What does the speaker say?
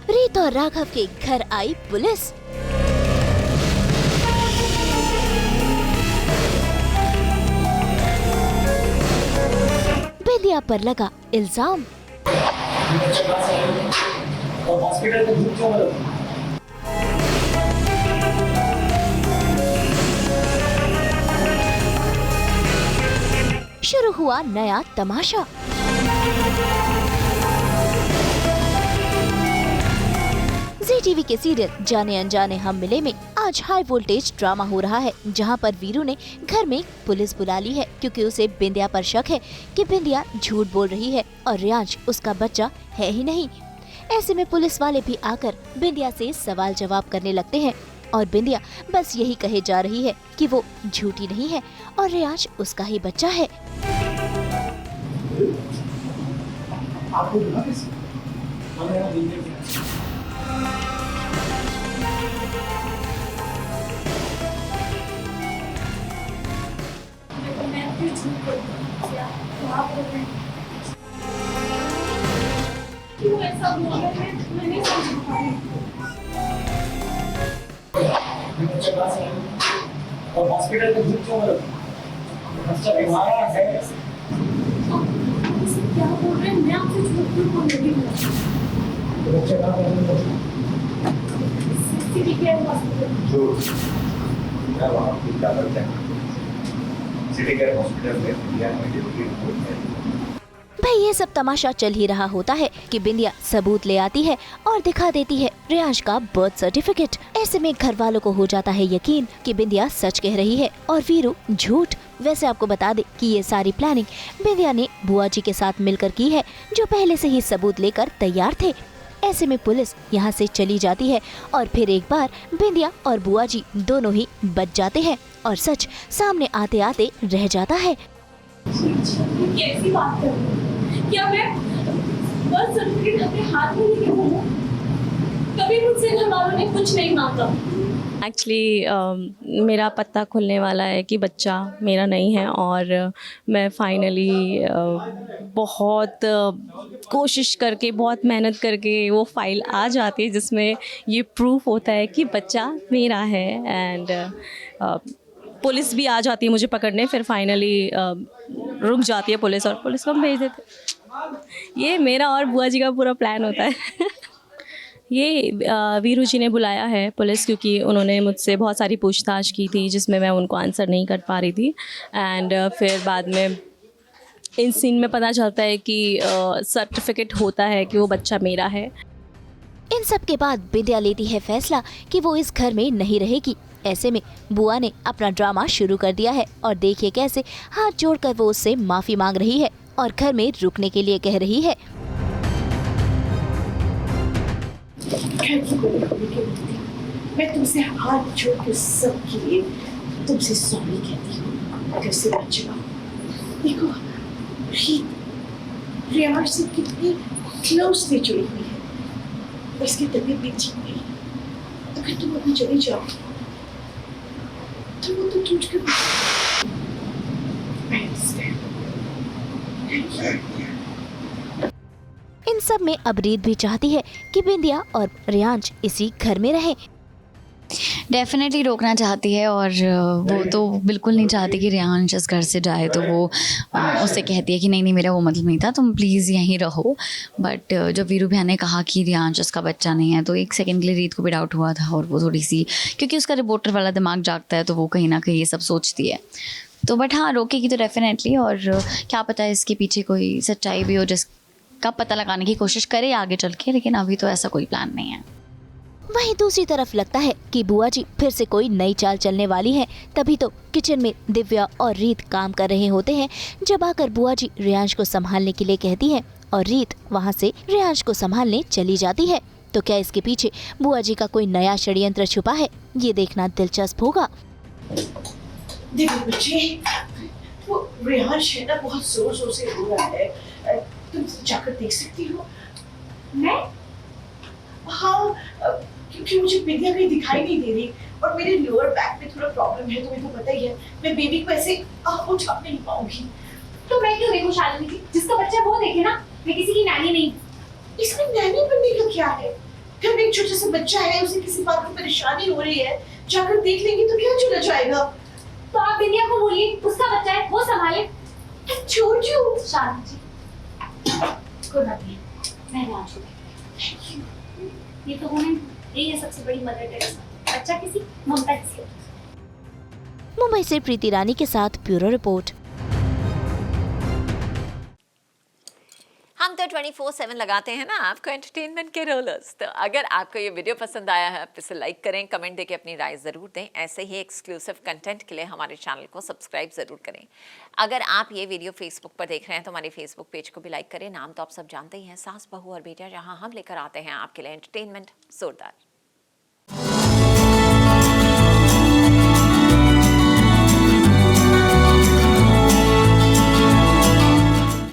रीत और राघव के घर आई पुलिस। बिंदिया पर लगा इल्जाम। शुरू हुआ नया तमाशा। जी टीवी के सीरियल जाने अनजाने हम मिले में आज हाई वोल्टेज ड्रामा हो रहा है, जहां पर वीरू ने घर में पुलिस बुला ली है क्योंकि उसे बिंदिया पर शक है कि बिंदिया झूठ बोल रही है और रियांश उसका बच्चा है ही नहीं। ऐसे में पुलिस वाले भी आकर बिंदिया से सवाल जवाब करने लगते हैं और बिंदिया बस यही कहे जा रही है कि वो झूठी नहीं है और रियांश उसका ही बच्चा है। क्यों ऐसा बोल रहे हैं? मैं नहीं समझ पा रही। और हॉस्पिटल में झूठ क्यों बोल? बच्चा बीमार है। क्या बोल रहे हैं? मैं आपसे झूठ क्यों बोल रही हूँ? बच्चा कहाँ है? City care hospital. झूठ। मैं वहाँ पे क्या करते हैं? सिटी केयर हॉस्पिटल में या मेडिकल रिपोर्ट है। भाई ये सब तमाशा चल ही रहा होता है कि बिंदिया सबूत ले आती है और दिखा देती है रियांश का बर्थ सर्टिफिकेट। ऐसे में घर वालों को हो जाता है यकीन कि बिंदिया सच कह रही है और वीरू झूठ। वैसे आपको बता दे कि ये सारी प्लानिंग बिंदिया ने बुआ जी के साथ मिलकर की है, जो पहले से ही सबूत लेकर तैयार थे। ऐसे में पुलिस यहाँ से चली जाती है और फिर एक बार बिंदिया और बुआ जी दोनों ही बच जाते हैं और सच सामने आते आते रह जाता है। कैसी बात कर रही हो? क्या मैं बर्थ सर्टिफिकेट अपने हाथ में लेके घूमूं? कभी मुझसे घर वालों ने कुछ नहीं मांगा। एक्चुअली मेरा पता खुलने वाला है कि बच्चा मेरा नहीं है और मैं फाइनली बहुत कोशिश करके, बहुत मेहनत करके वो फाइल आ जाती है जिसमें ये प्रूफ होता है कि बच्चा मेरा है। एंड पुलिस भी आ जाती है मुझे पकड़ने, फिर फाइनली रुक जाती है पुलिस और पुलिस को हम भेज देते। ये मेरा और बुआ जी का पूरा प्लान होता है। ये वीरू जी ने बुलाया है पुलिस क्योंकि उन्होंने मुझसे बहुत सारी पूछताछ की थी जिसमें मैं उनको आंसर नहीं कर पा रही थी। एंड फिर बाद में इन सीन में पता चलता है कि सर्टिफिकेट होता है कि वो बच्चा मेरा है। इन सब के बाद बिंदिया लेती है फैसला कि वो इस घर में नहीं रहेगी। ऐसे में बुआ ने अपना ड्रामा शुरू कर दिया है और देखिए कैसे हाथ जोड़कर वो उससे माफी मांग रही है और घर में रुकने के लिए कह रही है। मैं तुमसे हाथ जोड़ के सबके लिए तुमसे सॉरी कहती हूँ। अगर से बच्चा देखो, रियांश से कितनी क्लोजली जुड़ी हुई है, उसकी तबीयत भी ठीक नहीं। अगर तुम अभी चली जाओ तो वो तो टूट कर इन सब में अब रीत भी चाहती है कि बिंदिया और रियांश इसी घर में रहें। डेफिनेटली रोकना चाहती है और वो तो बिल्कुल नहीं चाहती कि रियांश इस घर से जाए, तो वो उससे कहती है कि नहीं मेरा वो मतलब नहीं था, तुम प्लीज़ यहीं रहो। बट जब वीरू भैया ने कहा कि रियांश उसका बच्चा नहीं है तो एक सेकंड के लिए रीत को भी डाउट हुआ था और वो थोड़ी सी, क्योंकि उसका रिपोर्टर वाला दिमाग जागता है तो वो कहीं ना कहीं ये सब सोचती है। तो बट हाँ, रोकेगी तो डेफिनेटली, और क्या पता है इसके पीछे कोई सच्चाई भी हो जिसका पता लगाने की कोशिश करे आगे चल के, लेकिन अभी तो ऐसा कोई प्लान नहीं है। वहीं दूसरी तरफ लगता है कि बुआ जी फिर से कोई नई चाल चलने वाली है। तभी तो किचन में दिव्या और रीत काम कर रहे होते हैं जब आकर बुआ जी रियांश को संभालने के लिए कहती हैं और रीत वहां से रियांश को संभालने चली जाती है। तो क्या इसके पीछे बुआ जी का कोई नया षड्यंत्र छुपा है, ये देखना दिलचस्प होगा। देखो बच्चे, वो रियांश है ना, बहुत जोर जोर से रो रहा है, तुम जाकर देख सकती हो? मैं? हाँ, क्योंकि मुझे बिंदिया कहीं दिखाई नहीं दे रही और मेरे लोअर बैक में थोड़ा प्रॉब्लम है, तुम्हें तो पता ही है। मैं बेबी को ऐसे उठा नहीं पाऊंगी। तो मैं क्यों देखूं शालिनी जी? जिसका बच्चा वो देखे ना, मैं किसी की नानी नहीं। इसमें नैनी बनने का क्या है? जब एक छोटा सा बच्चा है, उसे किसी बात की परेशानी हो रही है, जाकर देख लेंगे तो क्या चला जाएगा? तो आप बिंदिया को बोलिए, उसका बच्चा है, वो संभाले। छोड़ू शालिनी जी, कोई बात नहीं, मैंने आज ये तो होने, यही है सबसे बड़ी मदर टेरेसा। बच्चा किसी, ममता किसी। मुंबई से प्रीति रानी के साथ ब्यूरो रिपोर्ट। हम तो 24/7 लगाते हैं ना आपको एंटरटेनमेंट के रोलर्स। तो अगर आपको ये वीडियो पसंद आया है तो इसे लाइक करें, कमेंट देके अपनी राय ज़रूर दें। ऐसे ही एक्सक्लूसिव कंटेंट के लिए हमारे चैनल को सब्सक्राइब ज़रूर करें। अगर आप ये वीडियो फेसबुक पर देख रहे हैं तो हमारे फेसबुक पेज को भी लाइक करें। नाम तो आप सब जानते ही हैं, सास बहू और बेटियां, जहाँ हम लेकर आते हैं आपके लिए एंटरटेनमेंट जोरदार।